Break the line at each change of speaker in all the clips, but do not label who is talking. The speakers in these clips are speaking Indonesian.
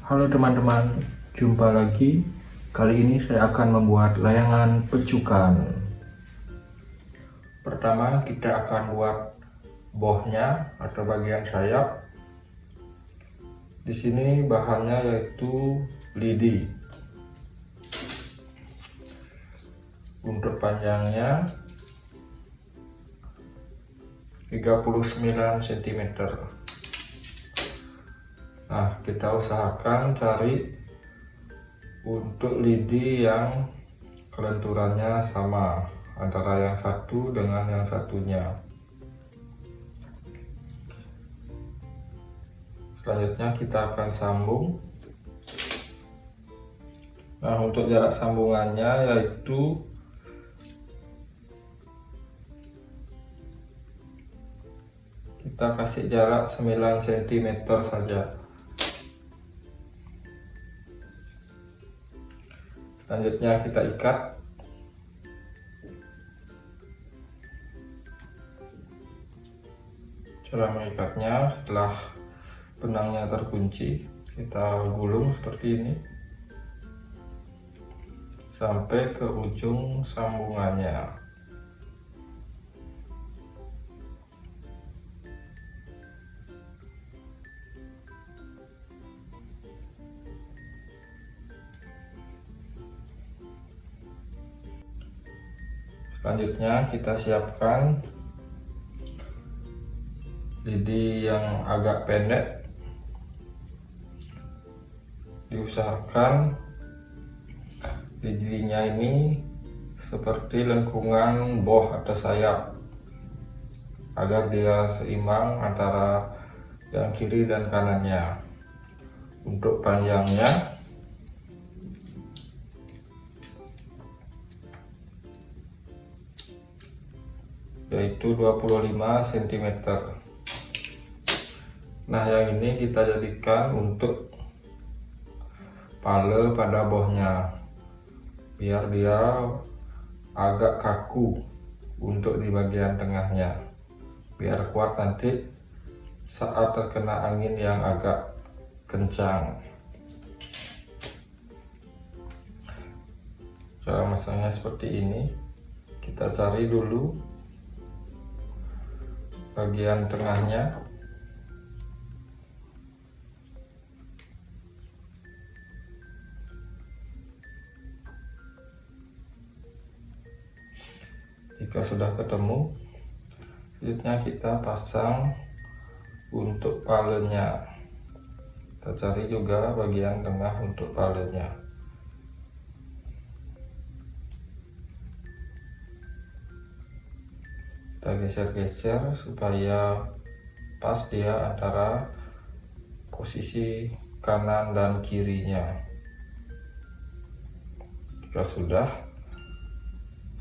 Halo teman-teman, jumpa lagi. Kali ini saya akan membuat layangan pecukan. Pertama kita akan buat bohnya atau bagian sayap. Di sini bahannya yaitu lidi. Untuk panjangnya 39 cm. Nah, kita usahakan cari untuk lidi yang kelenturannya sama antara yang satu dengan yang satunya. Selanjutnya kita akan sambung. Nah, untuk jarak sambungannya yaitu kita kasih jarak 9 cm saja. Selanjutnya kita ikat. Cara mengikatnya, setelah benangnya terkunci, kita gulung seperti ini sampai ke ujung sambungannya. Selanjutnya kita siapkan lidi yang agak pendek. Diusahakan lidinya ini seperti lengkungan boh atau sayap agar dia seimbang antara yang kiri dan kanannya. Untuk panjangnya yaitu 25 cm. Nah, yang ini kita jadikan untuk pale pada bohnya biar dia agak kaku untuk di bagian tengahnya, biar kuat nanti saat terkena angin yang agak kencang. Cara masangnya seperti ini. Kita cari dulu bagian tengahnya. Jika sudah ketemu, selanjutnya kita pasang untuk palenya. Kita cari juga bagian tengah untuk palenya. Kita geser-geser supaya pas dia antara posisi kanan dan kirinya. Jika sudah,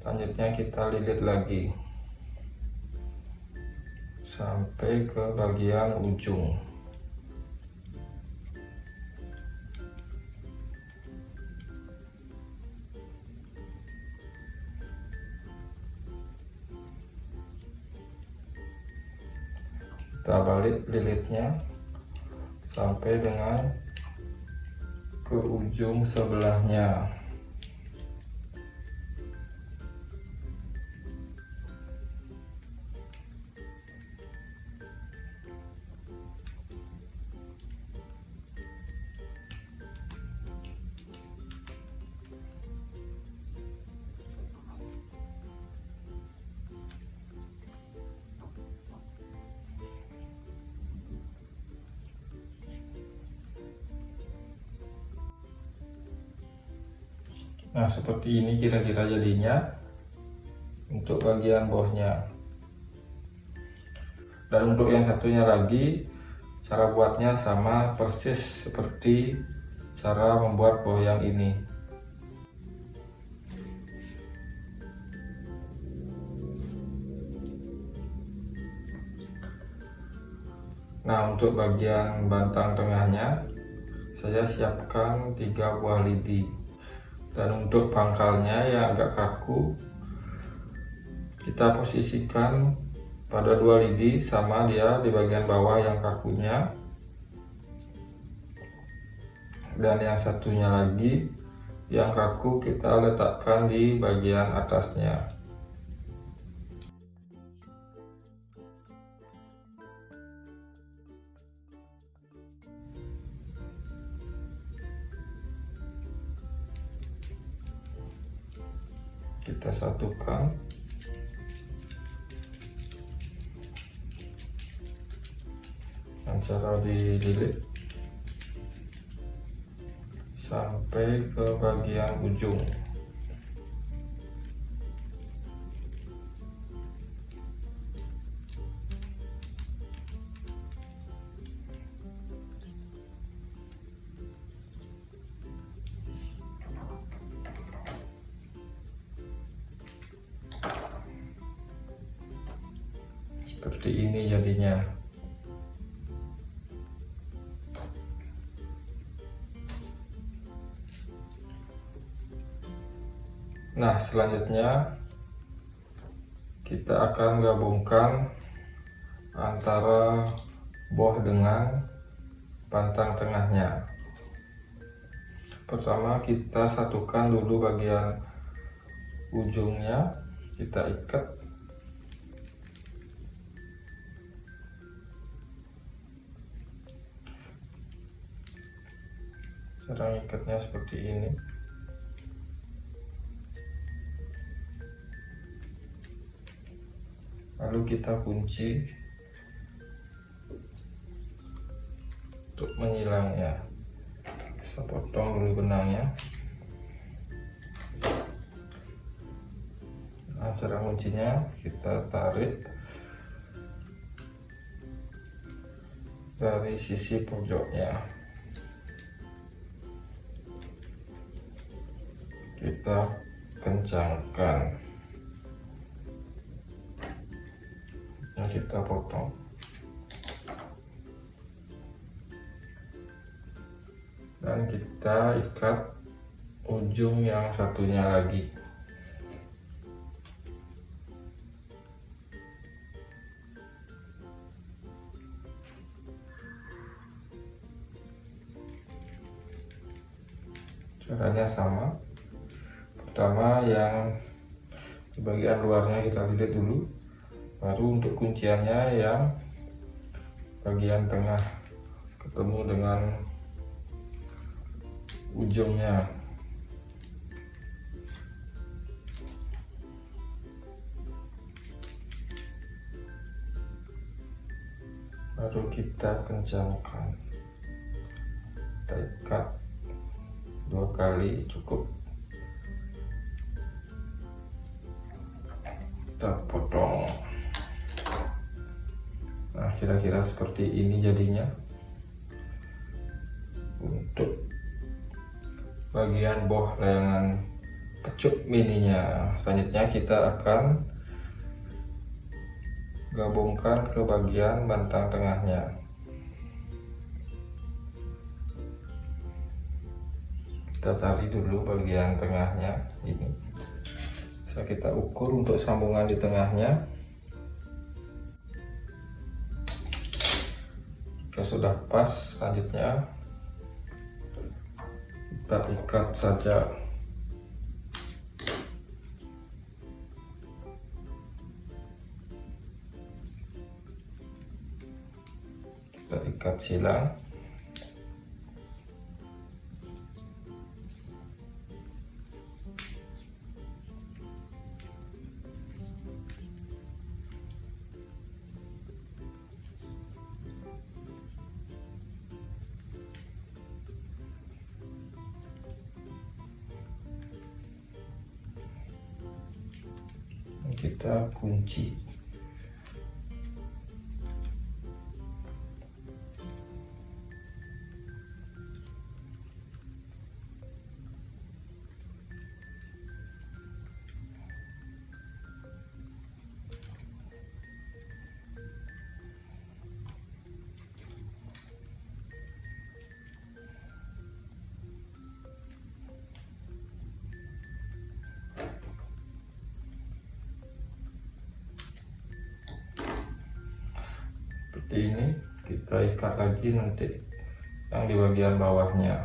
selanjutnya kita lilit lagi sampai ke bagian ujung. Kita balik lilitnya sampai dengan ke ujung sebelahnya. Nah, seperti ini kira-kira jadinya untuk bagian bohnya. Dan untuk yang satunya lagi, cara buatnya sama persis seperti cara membuat boh yang ini. Nah, untuk bagian bantang tengahnya saya siapkan 3 buah lidi. Dan untuk pangkalnya yang agak kaku, kita posisikan pada 2 lidi sama dia di bagian bawah yang kakunya. dan yang satunya lagi yang kaku kita letakkan di bagian atasnya. Kita satukan dengan cara dililit sampai ke bagian ujung. Seperti ini jadinya. Nah, selanjutnya kita akan gabungkan antara boh dengan bantang tengahnya. Pertama kita satukan dulu bagian ujungnya, kita ikat. Cara ikatnya seperti ini. Lalu kita kunci untuk menyilangnya. Kita potong dulu benangnya. Nah, cara kuncinya kita tarik dari sisi pojoknya. Kita kencangkan. Kita potong. Dan kita ikat ujung yang satunya lagi. Caranya sama. Pertama yang di bagian luarnya kita lilit dulu, baru untuk kunciannya yang bagian tengah ketemu dengan ujungnya. Baru kita kencangkan. Kita ikat 2 kali cukup. Kita potong. Nah, kira-kira seperti ini jadinya untuk bagian boh layangan pecut mininya. Selanjutnya kita akan gabungkan ke bagian bantang tengahnya. Kita cari dulu bagian tengahnya ini. Bisa kita ukur untuk sambungan di tengahnya. Jika sudah pas, selanjutnya kita ikat saja. Kita ikat silang. Kita kunci. Seperti ini, kita ikat lagi nanti yang di bagian bawahnya.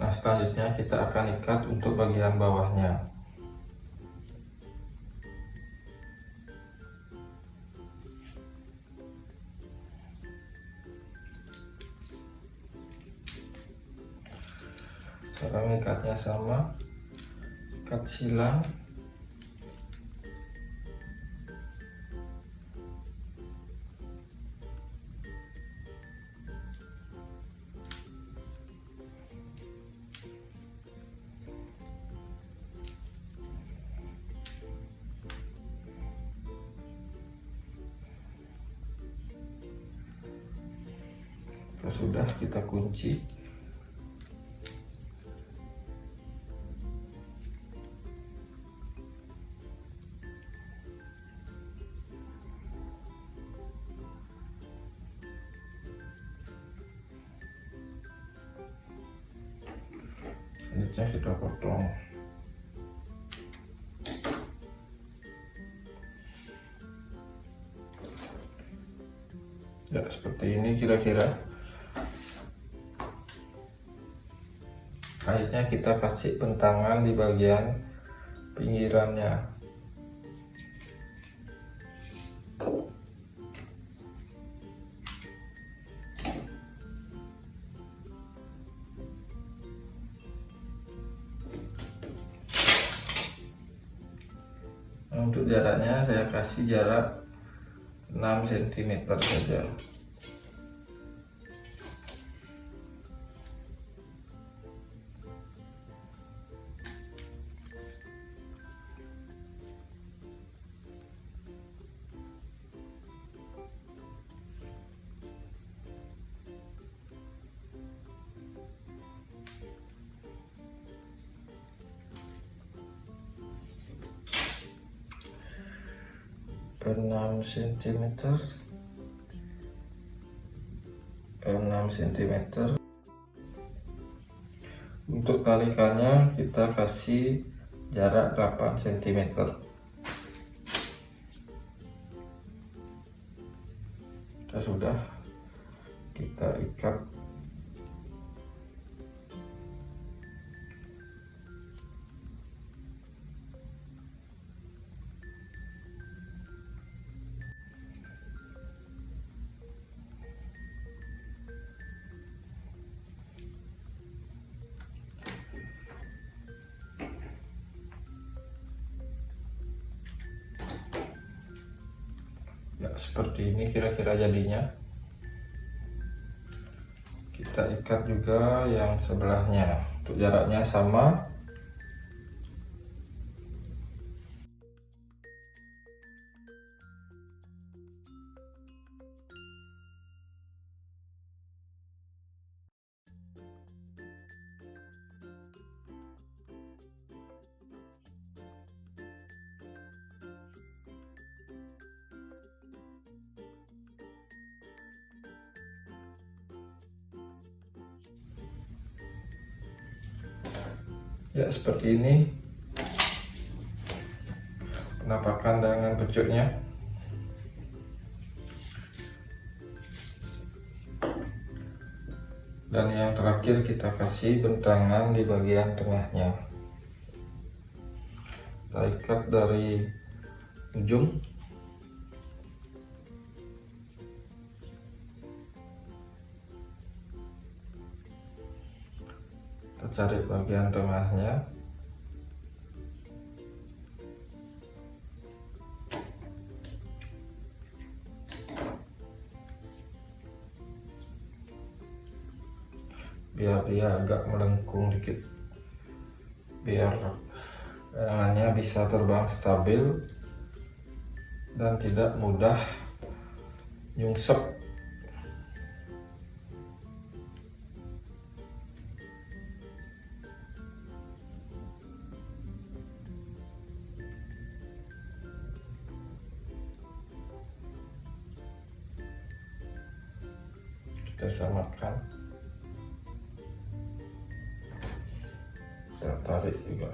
Nah, selanjutnya kita akan ikat untuk bagian bawahnya. Cara mengikatnya sama, ikat silang. Sudah kita kunci. Selanjutnya kita potong. Ya, seperti ini kira-kira. Akhirnya kita kasih bentangan di bagian pinggirannya. Nah, untuk jaraknya saya kasih jarak 6 cm saja. Enam sentimeter, 6 cm. Untuk talikannya kita kasih jarak 8 cm. Sudah kita ikat. Ya, seperti ini kira-kira jadinya. Kita ikat juga yang sebelahnya. Untuk jaraknya sama. Ya, seperti ini penampakan dengan pecuknya. Dan yang terakhir kita kasih bentangan di bagian tengahnya. Kita ikat dari ujung. Kita cari bagian tengahnya. Biar dia agak melengkung dikit, biar tangannya bisa terbang stabil dan tidak mudah nyungsep. Kita samakan. Kita tarik juga.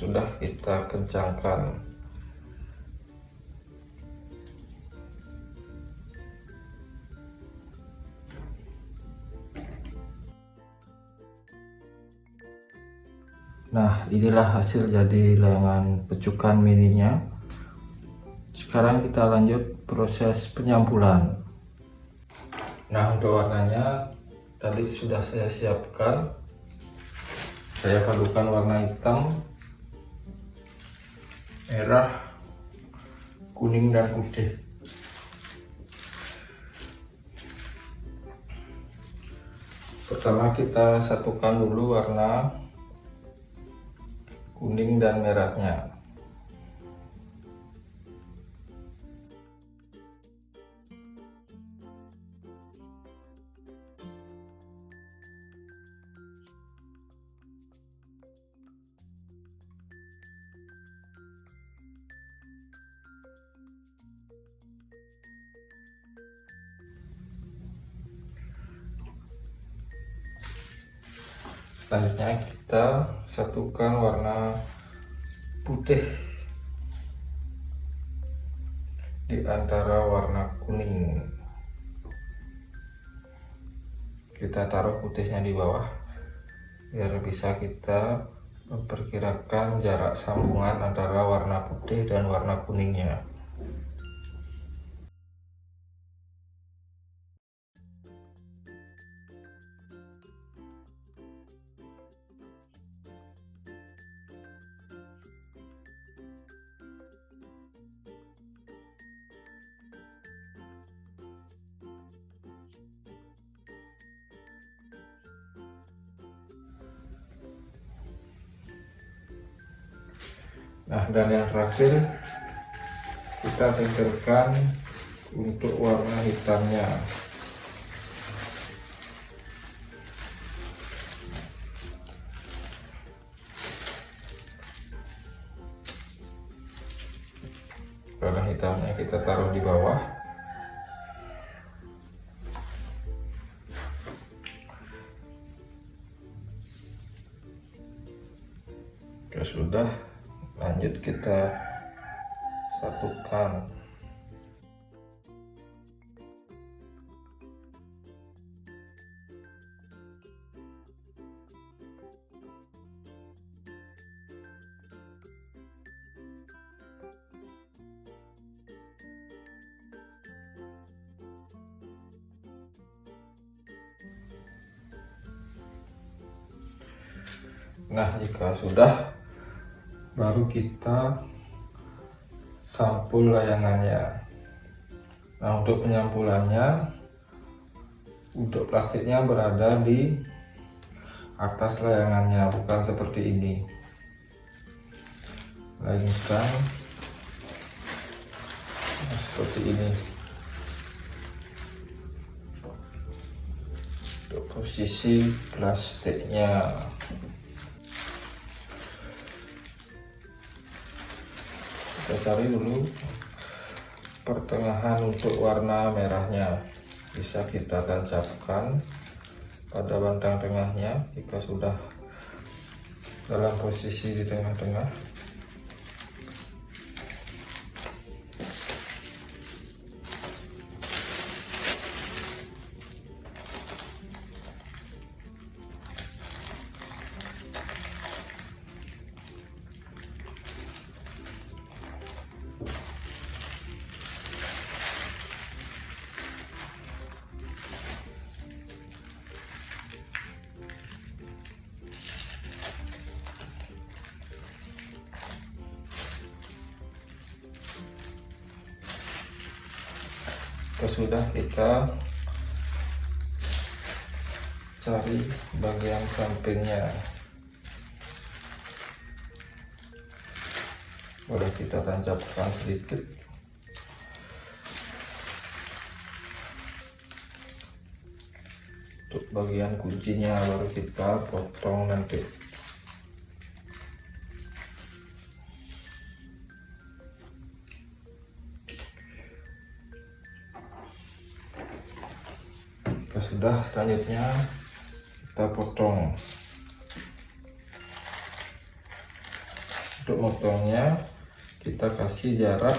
sudah kita kencangkan. Nah, inilah hasil jadi layangan pecukan mininya. Sekarang kita lanjut proses penyampulan. Nah, untuk warnanya tadi sudah saya siapkan. Saya padukan warna hitam, merah, kuning, dan putih. Pertama kita satukan dulu warna kuning dan merahnya. Selanjutnya kita satukan warna putih di antara warna kuning. Kita taruh putihnya di bawah biar bisa kita memperkirakan jarak sambungan antara warna putih dan warna kuningnya. Nah, dan yang terakhir kita tempelkan untuk warna hitamnya. Warna hitamnya kita taruh di bawah. Oke, sudah. Lanjut kita satukan. Nah, jika sudah, baru kita sampul layangannya. Nah, untuk penyampulannya, untuk plastiknya berada di atas layangannya, bukan seperti ini. Melainkan seperti ini. Untuk posisi plastiknya. Kita cari dulu pertengahan untuk warna merahnya, bisa kita tancapkan pada bentang tengahnya. Jika sudah dalam posisi di tengah-tengah, sudah kita cari bagian sampingnya, boleh kita tancapkan sedikit. Untuk bagian kuncinya baru kita potong nanti. Jika sudah, selanjutnya kita potong. Untuk motongnya kita kasih jarak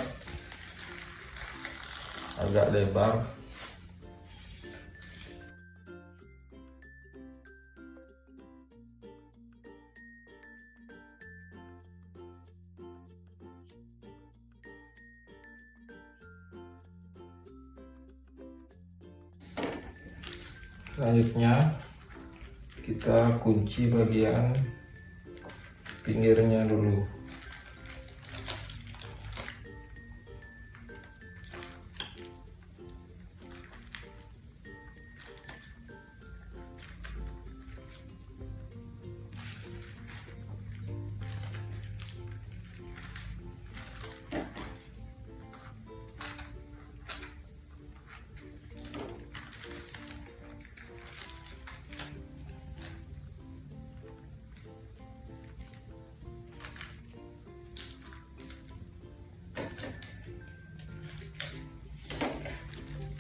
agak lebar. Selanjutnya kita kunci bagian pinggirnya dulu.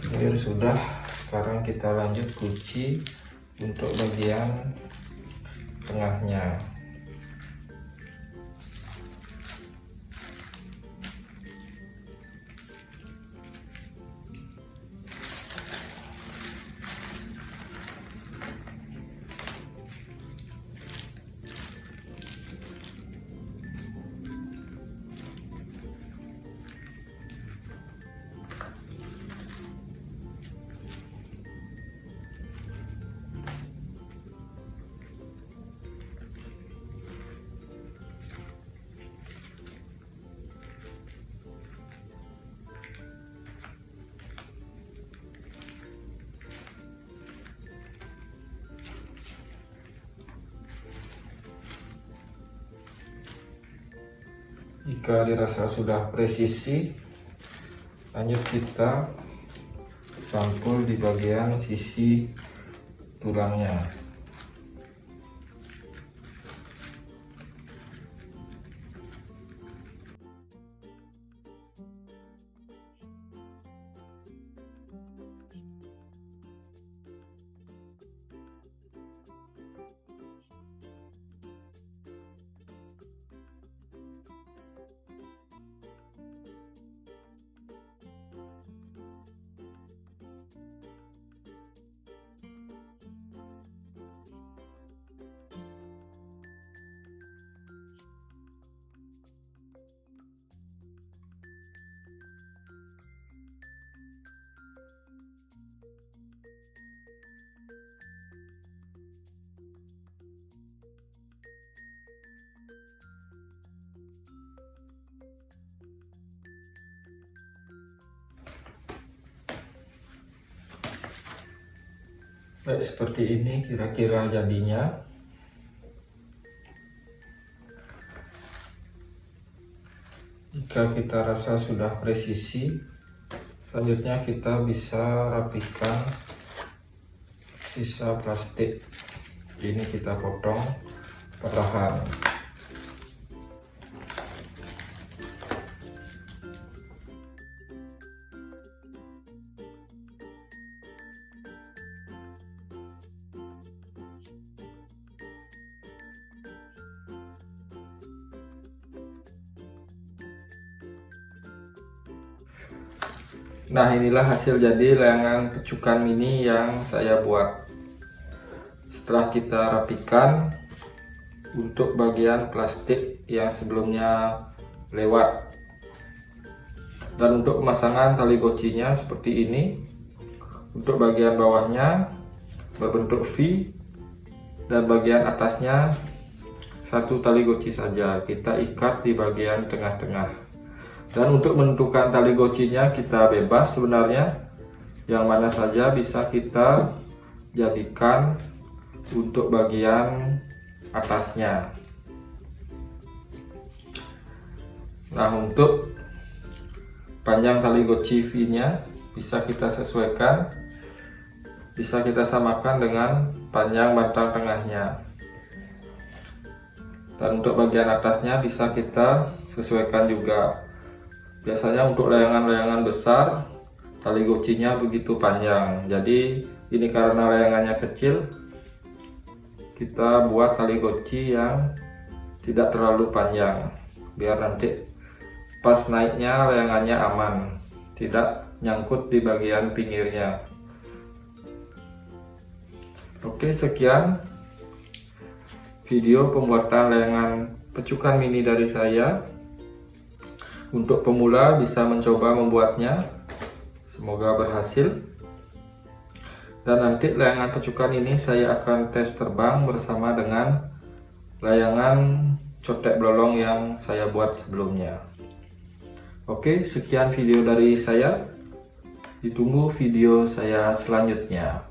Pinggir sudah, sekarang kita lanjut kunci untuk bagian tengahnya. Jika dirasa sudah presisi, lanjut kita sampul di bagian sisi tulangnya. Baik, seperti ini kira-kira jadinya. Jika kita rasa sudah presisi, selanjutnya kita bisa rapikan sisa plastik. Ini kita potong perlahan. Nah, inilah hasil jadi layangan pecukan mini yang saya buat. Setelah kita rapikan untuk bagian plastik yang sebelumnya lewat, dan untuk pemasangan tali gocinya seperti ini. Untuk bagian bawahnya berbentuk V dan bagian atasnya satu tali goci saja. Kita ikat di bagian tengah-tengah. Dan untuk menentukan tali gocinya kita bebas sebenarnya, yang mana saja bisa kita jadikan untuk bagian atasnya. Nah, untuk panjang tali goci V nya bisa kita sesuaikan, bisa kita samakan dengan panjang batang tengahnya. Dan untuk bagian atasnya bisa kita sesuaikan juga. Biasanya untuk layangan-layangan besar tali gocinya begitu panjang, jadi ini karena layangannya kecil, kita buat tali goci yang tidak terlalu panjang. biar nanti pas naiknya layangannya aman, tidak nyangkut di bagian pinggirnya. Oke, sekian video pembuatan layangan pecukan mini dari saya. Untuk pemula bisa mencoba membuatnya, semoga berhasil. Dan nanti layangan pecukan ini saya akan tes terbang bersama dengan layangan cotek blolong yang saya buat sebelumnya. Oke, sekian video dari saya. Ditunggu video saya selanjutnya.